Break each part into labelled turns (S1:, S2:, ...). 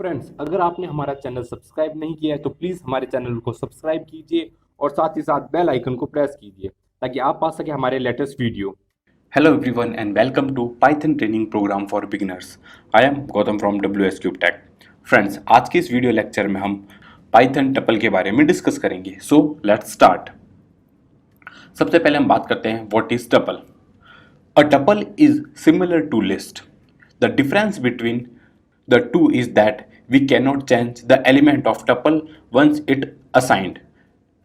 S1: Friends, अगर आपने हमारा चैनल सब्सक्राइब नहीं किया है तो प्लीज़ हमारे चैनल को सब्सक्राइब कीजिए और साथ ही साथ बेल आइकन को प्रेस कीजिए ताकि आप पा सके हमारे latest video.
S2: Hello everyone and welcome to Python training program for beginners. I am Gautam from WS Cube Tech. Friends, आज के इस वीडियो लेक्चर में हम Python टपल के बारे में डिस्कस करेंगे. So let's start. सबसे पहले हम बात करते हैं what is tuple. A tuple is similar to list. The difference between the two is that we cannot change the element of tuple once it assigned,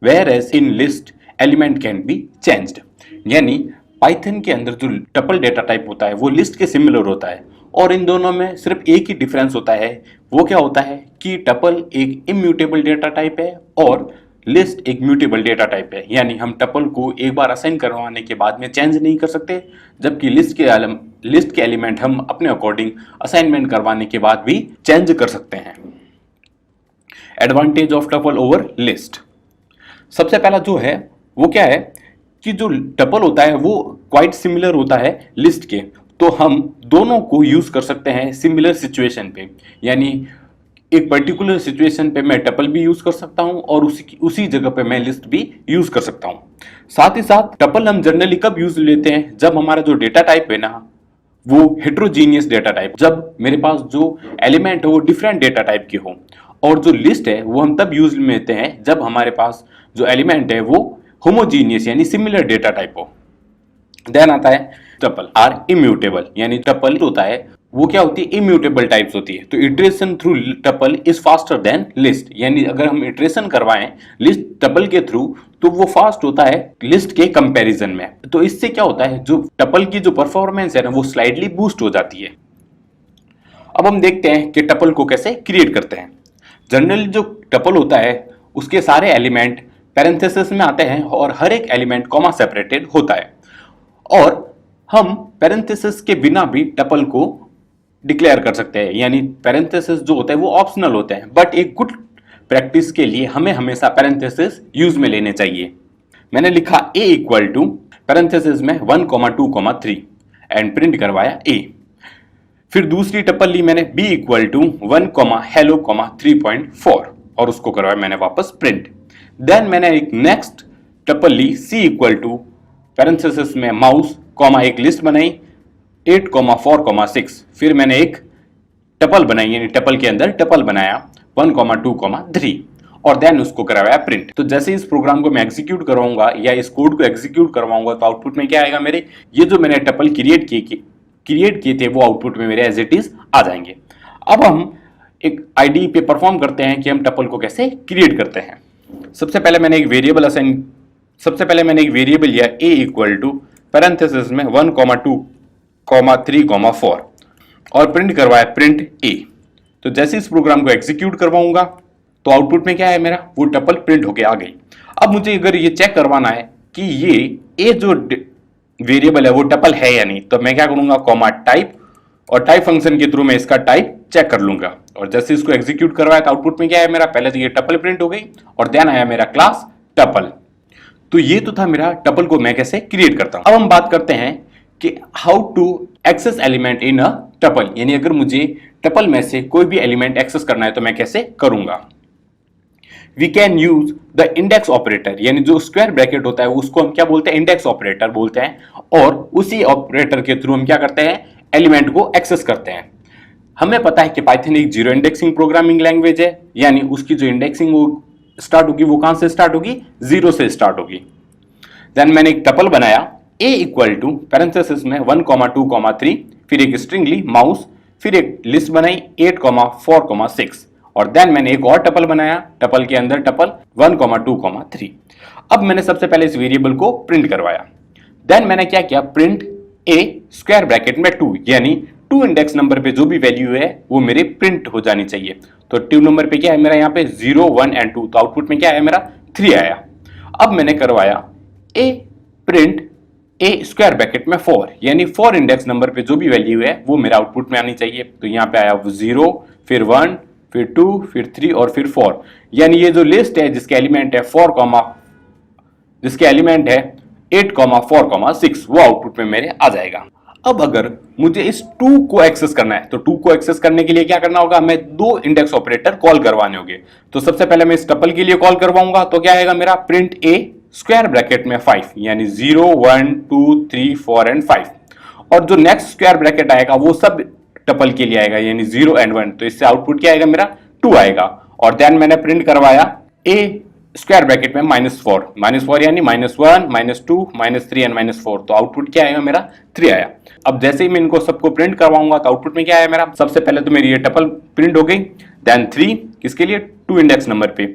S2: whereas in list element can be changed. यानी Python के अंदर जो tuple data type होता है वो list के similar होता है और इन दोनों में सिर्फ एक ही डिफरेंस होता है. वो क्या होता है कि टपल एक इम्यूटेबल डेटा टाइप है और लिस्ट एक म्यूटेबल डेटा टाइप है. यानी हम टपल को एक बार असाइन करवाने के बाद में चेंज नहीं कर सकते, जबकि लिस्ट के एलिमेंट हम अपने अकॉर्डिंग असाइनमेंट करवाने के बाद भी चेंज कर सकते हैं. Advantage of tuple over list. सबसे पहला जो है वो क्या है कि जो टपल होता है वो क्वाइट सिमिलर होता है लिस्ट के, तो हम दोनों को यूज कर सकते हैं सिमिलर सिचुएशन पे. यानी एक पर्टिकुलर सिचुएशन पे मैं टपल भी यूज कर सकता हूं और उसी जगह पे मैं लिस्ट भी यूज कर सकता हूं. साथ ही साथ टपल हम जनरली कब यूज लेते हैं, जब हमारा जो डेटा टाइप है ना वो हेट्रोजीनियस डेटा टाइप, जब मेरे पास जो एलिमेंट है वो डिफरेंट डेटा टाइप के हो. और जो लिस्ट है वो हम तब यूज में लेते हैं जब हमारे पास जो एलिमेंट है वो होमोजीनियस यानी सिमिलर डेटा टाइप हो. देन आता है टपल आर इम्यूटेबल. यानी टपल होता है वो क्या होती है, इम्यूटेबल टाइप्स होती है. तो iteration through tuple is faster than list. यानी अगर हम इटरेशन करवाएं लिस्ट टपल के थ्रू तो वो फास्ट होता है लिस्ट के कंपैरिजन में. तो इससे क्या होता है, जो टपल की जो परफॉर्मेंस है ना वो स्लाइडली बूस्ट हो जाती है. अब हम देखते हैं कि टपल को कैसे क्रिएट करते हैं. जनरली जो टपल होता है उसके सारे एलिमेंट पैरेंथेसिस में आते हैं और हर एक एलिमेंट कॉमा सेपरेटेड होता है. और हम पैरेंथेसिस के बिना भी टपल को डिक्लेयर कर सकते हैं. यानी पैरेंथेसिस जो होते हैं वो ऑप्शनल होते हैं, बट एक गुड प्रैक्टिस के लिए हमें हमेशा पैरेंथेसिस यूज में लेने चाहिए. मैंने लिखा a इक्वल टू पैरेंथेसिस में 1,2,3 एंड प्रिंट करवाया a. फिर दूसरी टपल ली मैंने b इक्वल टू 1,hello,3.4 और उसको करवाया मैंने वापस प्रिंट. देन मैंने एक नेक्स्ट टपल ली c इक्वल टू पैरेंथेसिस में माउस कॉमा एक लिस्ट बनाई 8,4,6. फिर मैंने एक टपल बनाई यानी टपल के अंदर टपल बनाया 1,2,3 और देन उसको करवाया प्रिंट. तो जैसे इस प्रोग्राम को मैं एग्जीक्यूट करवाऊंगा या इस कोड को एग्जीक्यूट करवाऊंगा तो आउटपुट में क्या आएगा, मेरे ये जो मैंने टपल क्रिएट किए थे वो आउटपुट में मेरे एज इट इज आ जाएंगे. अब हम एक आईडी पे परफॉर्म करते हैं कि हम टपल को कैसे क्रिएट करते हैं. सबसे पहले मैंने एक वेरिएबल लिया a इक्वल टू पैरेंथेसिस में 1,2,3,4 और प्रिंट करवाया प्रिंट a. तो जैसे इस प्रोग्राम को एग्जीक्यूट करवाऊंगा तो आउटपुट में क्या है, मेरा वो टपल प्रिंट होके आ गई. अब मुझे अगर ये चेक करवाना है कि ये a जो वेरिएबल है वो टपल है या नहीं, तो मैं क्या करूंगा, कॉमा टाइप और टाइप फंक्शन के थ्रू मैं इसका टाइप चेक कर लूंगा. और जैसे इसको एग्जीक्यूट करवाया तो आउटपुट में क्या है, मेरा पहले तो ये टपल प्रिंट हो गई और देन आया मेरा क्लास टपल. तो ये तो था मेरा टपल को मैं कैसे क्रिएट करता हूं. अब हम बात करते हैं कि how to access element in a tuple. यानी अगर मुझे टपल में से कोई भी एलिमेंट एक्सेस करना है तो मैं कैसे करूंगा. We can use the index operator. यानी जो स्क्वायर ब्रैकेट होता है उसको हम क्या बोलते हैं, इंडेक्स ऑपरेटर बोलते हैं. और उसी ऑपरेटर के थ्रू हम क्या करते हैं, एलिमेंट को एक्सेस करते हैं. हमें पता है कि पाइथन एक जीरो इंडेक्सिंग प्रोग्रामिंग लैंग्वेज है, यानी उसकी जो इंडेक्सिंग स्टार्ट होगी वो कहां से स्टार्ट होगी, 0 से स्टार्ट होगी. देन मैंने एक टपल बनाया a इक्वल टू पैरेंथेसिस में 1,2,3 फिर एक स्ट्रिंग ली माउस, फिर एक लिस्ट बनाई 8,4,6 और देन मैंने एक और टपल बनाया, टपल के अंदर टपल 1,2,3. अब मैंने सबसे पहले इस वेरिएबल को प्रिंट करवाया. देन मैंने क्या किया, प्रिंट a स्क्वायर ब्रैकेट में 2 यानी 2 इंडेक्स नंबर पे जो भी वैल्यू है वो मेरे प्रिंट हो जानी चाहिए. तो 2 नंबर पे क्या है मेरा, यहाँ पे 0, 1 एंड 2. तो आउटपुट में क्या है मेरा 3 आया. अब मैंने करवाया a print a square bracket में 4 यानी 4 इंडेक्स नंबर पे जो भी वैल्यू है वो मेरा आउटपुट में आनी चाहिए. तो यहाँ पे आया 0 फिर 1 फिर 2 फिर 3 और फिर 4. यानी ये जो लिस्ट है जिसके एलिमेंट है 8,4,6 वो आउटपुट में मेरे आ जाएगा. अब अगर मुझे इस 2 को एक्सेस करना है तो 2 को एक्सेस करने के लिए क्या करना होगा, मैं 2 इंडेक्स ऑपरेटर कॉल करवाने होंगे। तो सबसे पहले मैं इस टपल के लिए कॉल करवाऊंगा, तो क्या आएगा मेरा प्रिंट ए स्क्वायर ब्रैकेट में 5 यानी 0 1 2 3 4 एंड 5, और जो नेक्स्ट स्क्वायर ब्रैकेट आएगा वो सब टपल के लिए आएगा यानी 0 एंड 1, तो इससे आउटपुट क्या आएगा मेरा 2 आएगा। और देन मैंने प्रिंट करवाया ए स्क्वायर ब्रैकेट में -4 यानी -1 -2 -3 एंड -4, तो आउटपुट क्या आएगा मेरा 3 आया। अब जैसे ही मैं इनको सबको प्रिंट करवाऊंगा तो आउटपुट में क्या आया मेरा, सबसे पहले तो मेरी ये टपल प्रिंट हो गई, देन 3 किसके लिए 2 इंडेक्स नंबर पे,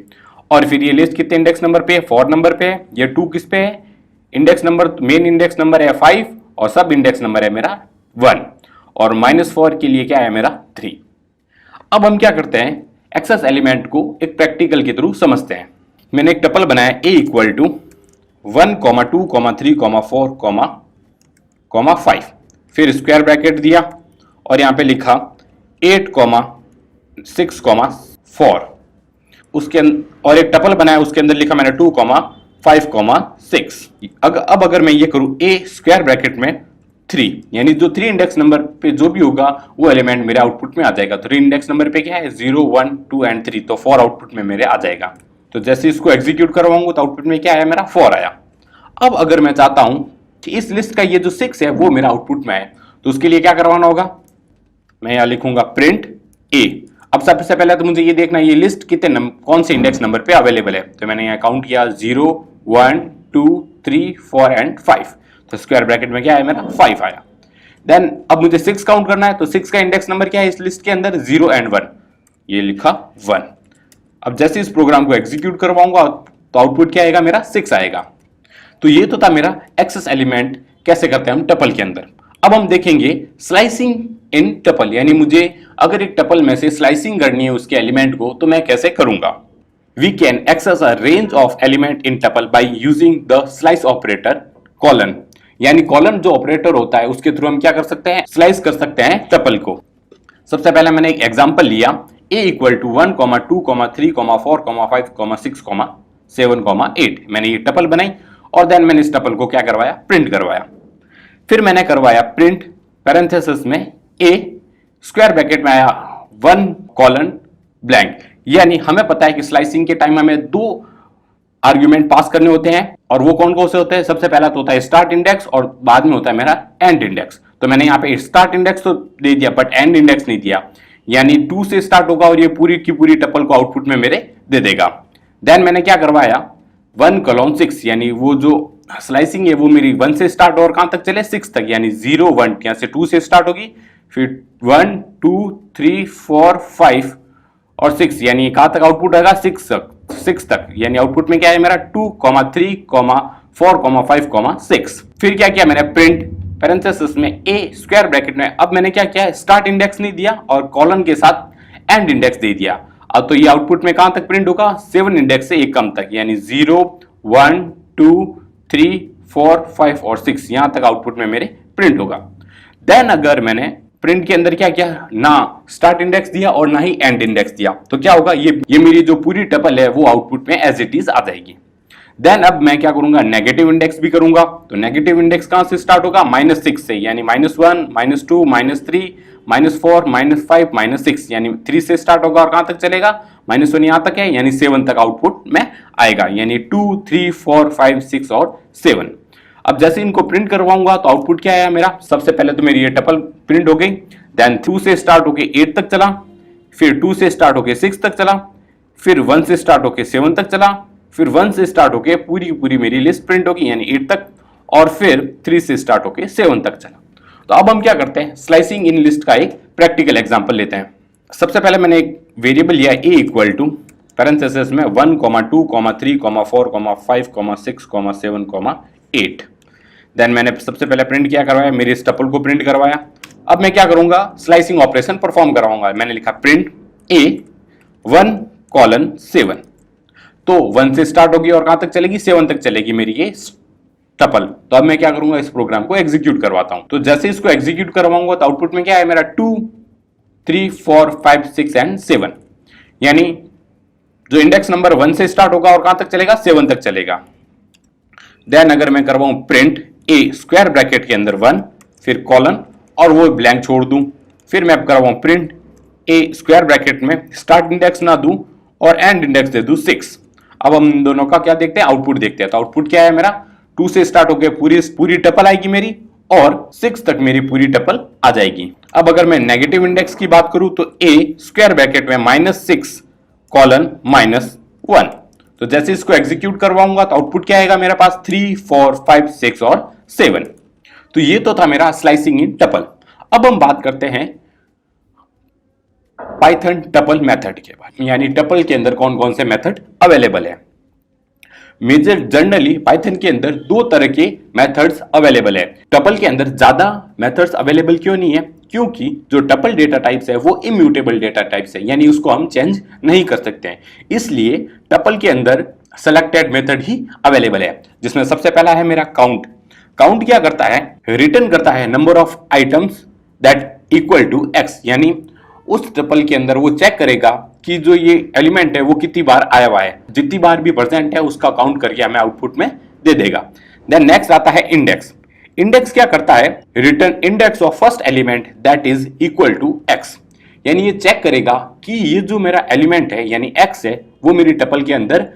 S2: और फिर ये लिस्ट कितने इंडेक्स नंबर पे है 4 नंबर पे है, ये 2 किस पे है index number, main index number है 5 और सब इंडेक्स नंबर है मेरा 1, और -4 के लिए क्या है मेरा 3। अब हम क्या करते हैं, एक्सेस एलिमेंट को एक प्रैक्टिकल के थ्रू समझते हैं। मैंने एक टपल बनाया a इक्वल टू 1, 2, 3, 4, 5, फिर स्क्वायर ब्रैकेट दिया और यहां पे लिखा 8, 6, 4, उसके और एक टपल बनाया उसके अंदर लिखा मैंने 2, 5, 6। अब अगर मैं ये करूं a स्क्वायर ब्रैकेट में 3 यानी जो 3 इंडेक्स नंबर पे जो भी होगा वो एलिमेंट मेरे आउटपुट में आ जाएगा। 3 इंडेक्स नंबर पे क्या है 0 1 2 एंड 3, तो 4 आउटपुट में मेरे आ जाएगा। तो जैसे इसको एग्जीक्यूट करवाऊंगा तो आउटपुट में क्या आया मेरा 4 आया। अब अगर मैं चाहता हूं कि इस लिस्ट का ये जो 6 है वो मेरा आउटपुट में आए, तो उसके लिए क्या करवाना होगा, मैं यहां लिखूंगा प्रिंट ए। अब सबसे पहले तो मुझे ये देखना ये लिस्ट कितने कौन से इंडेक्स नंबर पे अवेलेबल है, तो मैंने यहां काउंट किया 0 1 2 3 4 एंड 5, तो स्क्वायर ब्रैकेट में क्या आया मेरा 5 आया। देन अब मुझे 6 काउंट करना है, तो 6 का इंडेक्स नंबर क्या है इस लिस्ट के अंदर 0 एंड 1, ये लिखा 1। अब जैसे इस प्रोग्राम को एग्जीक्यूट करवाऊंगा तो आउटपुट क्या आएगा मेरा 6 आएगा। तो ये तो था मेरा एक्सेस एलिमेंट कैसे करते हैं हम टपल के अंदर। अब हम देखेंगे स्लाइसिंग इन टपल, यानी मुझे अगर एक टपल में से स्लाइसिंग करनी है उसके एलिमेंट को तो मैं कैसे करूंगा। We can access a range of element in tuple by using the slice operator colon, यानी कॉलन जो ऑपरेटर होता है उसके थ्रू हम क्या कर सकते हैं, स्लाइस कर सकते हैं टपल को। सबसे पहले मैंने एक एग्जांपल लिया a इक्वल टू 1, 2, 3, 4, 5, 6, 7, 8, मैंने ये टपल बनाई और देन मैंने इस टपल को क्या करवाया प्रिंट करवाया। फिर मैंने करवाया प्रिंट पैरेंथेसिस में a स्क्वायर ब्रैकेट में आया 1 कॉलन ब्लैंक, यानी हमें पता है कि स्लाइसिंग के टाइम हमें 2 आर्ग्यूमेंट पास करने होते हैं और वो कौन से होते हैं, सबसे पहला तो होता है स्टार्ट इंडेक्स और बाद में होता है मेरा एंड इंडेक्स। तो मैंने यहाँ पे स्टार्ट इंडेक्स तो दे दिया बट एंड इंडेक्स नहीं दिया, यानी 2 से स्टार्ट होगा और ये पूरी की पूरी टपल को आउटपुट में मेरे दे देगा। देन मैंने क्या करवाया 1 कॉलन 6, यानी वो जो स्लाइसिंग है वो मेरी 1 से स्टार्ट और कहां तक चले 6 तक, यानी 0 1 यहां से 2 से स्टार्ट होगी, फिर 1 2 3 4 5 और 6, यानी कहां तक आउटपुट आएगा 6 तक, यानी आउटपुट में क्या है मेरा 2, 3, 4, 5, 6। फिर क्या किया मैंने प्रिंट पैरेंथेसिस में a स्क्वायर ब्रैकेट में, अब मैंने क्या किया स्टार्ट इंडेक्स नहीं दिया और कॉलन के साथ एंड इंडेक्स दे दिया। अब तो ये आउटपुट में कहां तक प्रिंट होगा 7 इंडेक्स से एक कम तक, यानी 0 1 2 3 4 5 और 6, यहां तक आउटपुट में मेरे प्रिंट होगा। देन अगर मैंने प्रिंट के अंदर क्या किया, ना स्टार्ट इंडेक्स दिया और ना ही एंड इंडेक्स दिया, तो क्या होगा ये मेरी जो पूरी टपल है वो आउटपुट में एज इट इज आ जाएगी। देन अब मैं क्या करूंगा नेगेटिव इंडेक्स भी करूंगा, तो नेगेटिव इंडेक्स कहां से स्टार्ट होगा -6 से, यानी -1 -2 -3 -4 -5 -6, यानी 3 से स्टार्ट होगा और कहां तक चलेगा -1 यहां तक है, यानी 7 तक आउटपुट में आएगा, यानी 2 3 4 5 6 और 7। अब जैसे इनको प्रिंट करवाऊंगा तो आउटपुट क्या आया मेरा, सबसे पहले तो मेरी ये टपल प्रिंट हो गई, देन 2 से स्टार्ट होके 8 तक चला, फिर 2 से स्टार्ट होके 6 तक चला, फिर 1 से स्टार्ट होके 7 तक चला, फिर 1 से स्टार्ट होके पूरी पूरी मेरी लिस्ट प्रिंट होगी यानी 8 तक, और फिर 3 से स्टार्ट होके 7 तक चला। तो अब हम क्या करते हैं स्लाइसिंग इन लिस्ट का एक प्रैक्टिकल एग्जांपल लेते हैं। सबसे पहले मैंने एक वेरिएबल लिया a इक्वल टू पैरेंथेसिस में 1, 2, 3, 4, 5, 6, 7, 8। देन मैंने सबसे पहले प्रिंट क्या करवाया, मेरी इस टपल को प्रिंट करवाया। अब मैं क्या करूंगा स्लाइसिंग ऑपरेशन परफॉर्म करवाऊंगा, मैंने लिखा प्रिंट a 1 कॉलन 7, तो 1 से स्टार्ट होगी और कहां तक चलेगी 7 तक चलेगी मेरी ये टपल। तो अब मैं क्या करूंगा इस प्रोग्राम को एग्जीक्यूट करवाता हूं, तो जैसे इसको एग्जीक्यूट करवाऊंगा तो आउटपुट में क्या है मेरा 2 3 4 5 6 एंड 7, यानी जो इंडेक्स नंबर 1 से स्टार्ट होगा और कहां तक चलेगा 7 तक चलेगा। देन अगर मैं करवाऊं प्रिंट a स्क्वायर ब्रैकेट के अंदर 1 फिर कॉलन और वो ब्लैंक छोड़ दूं, फिर मैं अब करवाऊं प्रिंट ए स्क्वायर ब्रैकेट में स्टार्ट इंडेक्स ना दूं और एंड इंडेक्स दे दूं 6। अब हम इन दोनों का क्या देखते हैं, आउटपुट देखते हैं। तो आउटपुट क्या है मेरा, 2 से स्टार्ट होकर पूरी टपल आएगी मेरी और 6 तक मेरी पूरी टपल आ जाएगी। अब अगर मैं नेगेटिव इंडेक्स की बात करूं तो ए स्क्वायर ब्रैकेट में -6 कॉलन -1। तो जैसे इसको एग्जीक्यूट करवाऊंगा तो आउटपुट क्या आएगा मेरे पास, 3 4 5 6 और 7। तो ये तो था मेरा स्लाइसिंग इन टपल। अब हम बात करते हैं पाइथन टपल मेथड के बारे में, यानी टपल के अंदर कौन कौन से मेथड अवेलेबल है। मेजर जनरली पाइथन के अंदर 2 तरह के मेथड्स अवेलेबल है। टपल के अंदर ज्यादा मेथड्स अवेलेबल क्यों नहीं है, क्योंकि जो टपल डेटा टाइप्स है वो इम्यूटेबल डेटा टाइप्स है, यानी उसको हम चेंज नहीं कर सकते हैं। इसलिए टपल के अंदर सेलेक्टेड मेथड ही अवेलेबल है, जिसमें सबसे पहला है मेरा काउंट। काउंट क्या करता है, रिटर्न करता है number of items that equal to x, यानी उस टपल के अंदर वो चेक करेगा कि जो ये एलिमेंट है वो कितनी बार आया हुआ है, जितनी बार भी प्रेजेंट है उसका काउंट करके हमें आउटपुट में दे देगा। देन नेक्स्ट आता है इंडेक्स। इंडेक्स क्या करता है, return index of first element that is equal to x, यानी ये चेक करेगा कि ये जो मेरा एलिमेंट है यानी x है वो मेरी टपल के अंदर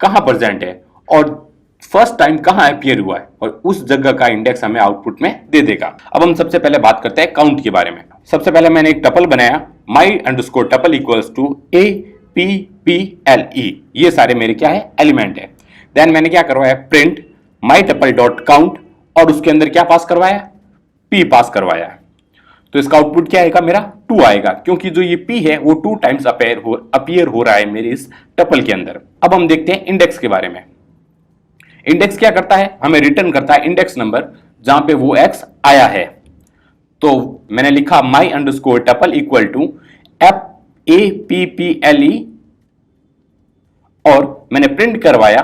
S2: कहां प्रेजेंट है और फर्स्ट टाइम कहां अपीयर हुआ है, और उस जगह का इंडेक्स हमें आउटपुट में दे देगा। अब हम सबसे पहले बात करते हैं काउंट के बारे में। सबसे पहले मैंने एक टपल बनाया my underscore tuple equals to APPLE, ये सारे मेरे क्या है, एलिमेंट है। देन मैंने क्या करवाया, print my tuple dot count और उसके अंदर क्या पास करवाया, p पास करवाया। तो इसका आउटपुट क्या आएगा मेरा, 2 आएगा, क्योंकि जो ये p है वो 2 टाइम्स अपीयर हो रहा है मेरे इस टपल के अंदर। अब हम देखते हैं इंडेक्स के बारे में। इंडेक्स क्या करता है, हमें रिटर्न करता है इंडेक्स नंबर जहां पे वो x आया है। तो मैंने लिखा my underscore tuple equal to APPLE और मैंने प्रिंट करवाया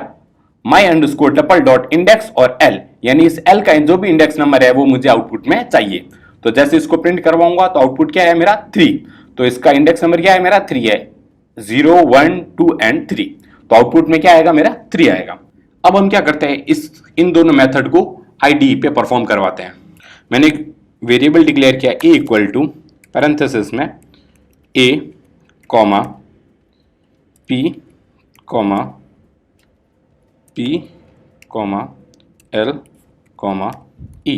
S2: my underscore tuple dot index और l, यानी इस l का जो भी इंडेक्स नंबर है वो मुझे आउटपुट में चाहिए। तो जैसे इसको प्रिंट करवाऊंगा तो आउटपुट क्या है मेरा, 3। तो इसका इंडेक्स नंबर क्या है मेरा, 3 है, 0 1 2 एंड 3। तो आउटपुट में क्या आएगा मेरा, 3 आएगा। अब हम क्या करते हैं, इन दोनों मेथड को IDE पे परफॉर्म करवाते हैं। मैंने एक वेरिएबल डिक्लेयर किया a इक्वल टू पैरेंथेसिस में a comma p comma p comma l comma e।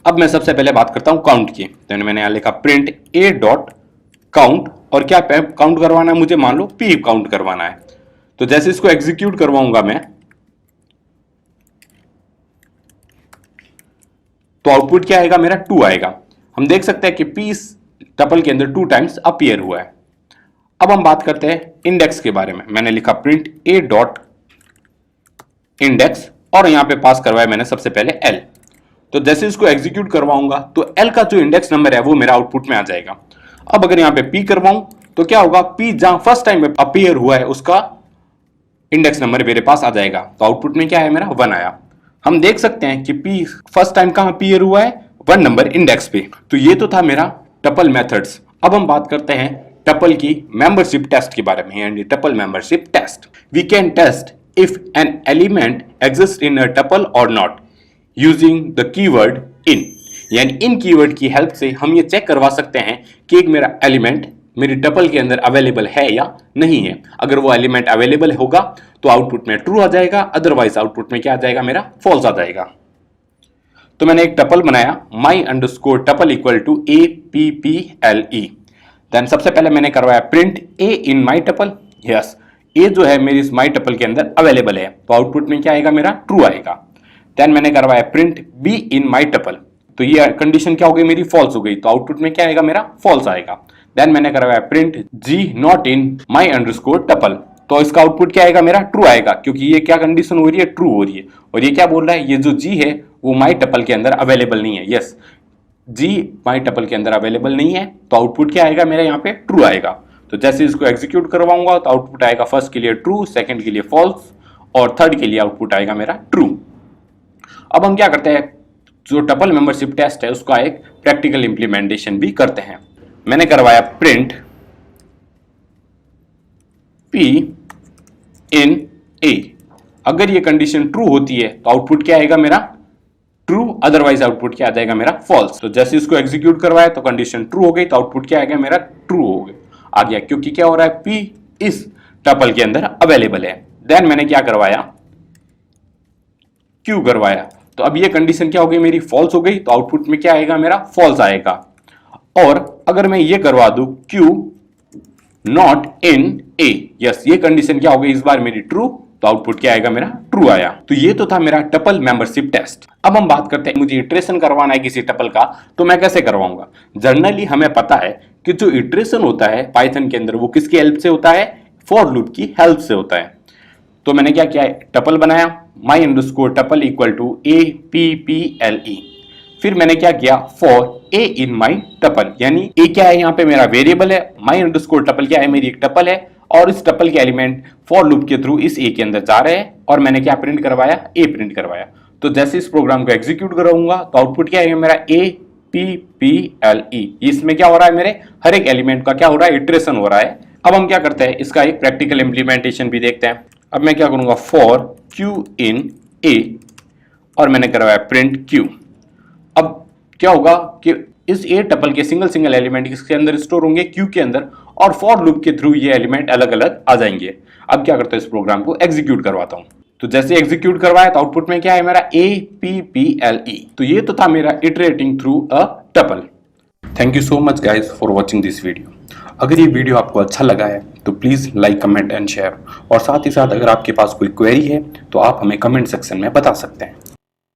S2: अब मैं सबसे पहले बात करता हूं काउंट की। तो मैंने यहां लिखा प्रिंट a डॉट काउंट, और क्या काउंट करवाना है मुझे, मान लो p काउंट करवाना है। तो जैसे इसको एग्जीक्यूट करवाऊंगा मैं तो आउटपुट क्या आएगा मेरा, 2 आएगा। हम देख सकते हैं कि p इस टपल के अंदर 2 टाइम्स अपीयर हुआ है। अब हम बात करते हैं इंडेक्स के बारे में। मैंने लिखा प्रिंट a डॉट इंडेक्स और यहां पे पास करवाया मैंने सबसे पहले l। तो जैसे इसको एग्जीक्यूट करवाऊंगा तो l का जो इंडेक्स नंबर है वो मेरा आउटपुट में आ जाएगा। अब अगर यहां पे p करवाऊं तो क्या होगा, p जहां फर्स्ट टाइम अपीयर हुआ है उसका इंडेक्स नंबर मेरे पास आ जाएगा। तो आउटपुट में क्या है मेरा, 1 आया। हम देख सकते हैं कि p फर्स्ट टाइम कहां अपीयर हुआ है, 1 नंबर इंडेक्स पे। तो ये तो था मेरा टपल मेथड्स। अब हम बात करते हैं टपल की मेंबरशिप टेस्ट के बारे में, यानी tuple membership test. We can test if an element exist in a tuple और not using the keyword in, यानी इन कीवर्ड की हेल्प से हम ये चेक करवा सकते हैं कि एक मेरा एलिमेंट मेरी टपल के अंदर अवेलेबल है या नहीं है। अगर वो एलिमेंट अवेलेबल होगा तो आउटपुट में ट्रू आ जाएगा, अदरवाइज आउटपुट में क्या आ जाएगा मेरा, फॉल्स आ जाएगा। तो मैंने एक टपल बनाया my underscore tuple equal to APPLE। Then सबसे पहले मैंने करवाया print a in my tuple, yes a जो है मेरी इस माई टपल के अंदर अवेलेबल है, तो आउटपुट में क्या आएगा मेरा, ट्रू आएगा। देन मैंने करवाया print b in my tuple, तो ये कंडीशन क्या हो गई मेरी, फॉल्स हो गई, तो आउटपुट में क्या आएगा मेरा, फॉल्स आएगा। देन मैंने करवाया print g not in my underscore tuple, तो इसका आउटपुट क्या आएगा मेरा, ट्रू आएगा, क्योंकि ये क्या कंडीशन हो रही है, ट्रू हो रही है। और ये क्या बोल रहा है, ये जो g है वो माई टपल के अंदर अवेलेबल नहीं है। यस, g माई टपल के अंदर अवेलेबल नहीं है, तो आउटपुट क्या आएगा मेरा, यहाँ पे ट्रू आएगा। तो जैसे इसको एग्जीक्यूट करवाऊंगा तो आउटपुट आएगा फर्स्ट के लिए ट्रू, सेकंड के लिए फॉल्स और थर्ड के लिए आउटपुट आएगा मेरा ट्रू। अब हम क्या करते हैं, जो टपल मेंबरशिप टेस्ट है उसका एक प्रैक्टिकल इंप्लीमेंटेशन भी करते हैं। मैंने करवाया प्रिंट p इन a, अगर ये कंडीशन ट्रू होती है तो आउटपुट क्या आएगा मेरा, ट्रू, अदरवाइज आउटपुट क्या आ जाएगा मेरा फॉल्स। तो जैसे इसको एग्जीक्यूट करवाया तो कंडीशन ट्रू हो गई, तो आउटपुट क्या आएगा मेरा ट्रू आ गया, क्योंकि क्या हो रहा है, P इस टपल के अंदर अवेलेबल है। देन मैंने क्या करवाया, Q करवाया, तो अब ये कंडीशन क्या हो गई मेरी, फॉल्स हो गई, तो आउटपुट में क्या आएगा मेरा, फॉल्स आएगा। और अगर मैं ये करवा दूं Q not in A, yes, ये कंडीशन क्या हो गई इस बार मेरी ट्रू, तो आउटपुट क्या आएगा मेरा, ट्रू आया। तो ये तो था मेरा टपल मेंबरशिप टेस्ट। अब हम बात करते हैं, मुझे इटरेशन करवाना है किसी टपल का, तो मैं कैसे करवाऊंगा। जनरली हमें पता है कि जो इटरेशन होता है पाइथन के अंदर वो किसकी हेल्प से होता है, फॉर लूप की हेल्प से होता है। तो मैंने क्या किया है, टपल बनाया, my underscore tuple equal to APPLE। फिर मैंने क्या किया, for A in my tuple, यानी A क्या है यहाँ पे मेरा वेरिएबल है, my अंडरस्कोर टपल क्या है, मेरी एक टपल है, और इस टपल के एलिमेंट फॉर लूप के थ्रू इस A के अंदर जा रहे हैं, और मैंने क्या प्रिंट करवाया, A प्रिंट करवाया। तो जैसे इस प्रोग्राम को एग्जीक्यूट कराऊंगा तो आउटपुट क्या है मेरा, APPLE। इसमें क्या हो रहा है, मेरे हर एक एलिमेंट का क्या हो रहा है, इटरेशन हो रहा है। अब हम क्या करते हैं, इसका एक प्रैक्टिकल इंप्लीमेंटेशन भी देखते हैं। अब मैं क्या करूंगा, फॉर Q इन A, और मैंने करवाया प्रिंट Q। अब क्या होगा कि इस A टपल के सिंगल सिंगल एलिमेंट इसके अंदर स्टोर होंगे Q के अंदर, और फॉर लूप के थ्रू ये एलिमेंट अलग अलग आ जाएंगे। अब क्या करता हूं, इस प्रोग्राम को एग्जीक्यूट करवाता हूं। तो जैसे एग्जीक्यूट करवाया तो आउटपुट में क्या है मेरा, APPLE। तो ये तो था मेरा iterating through a tuple. Thank you so much guys for watching this video. अगर ये वीडियो आपको अच्छा लगा है तो please like, comment and share, और साथ ही साथ अगर आपके पास कोई क्वेरी है तो आप हमें कमेंट सेक्शन में बता सकते हैं।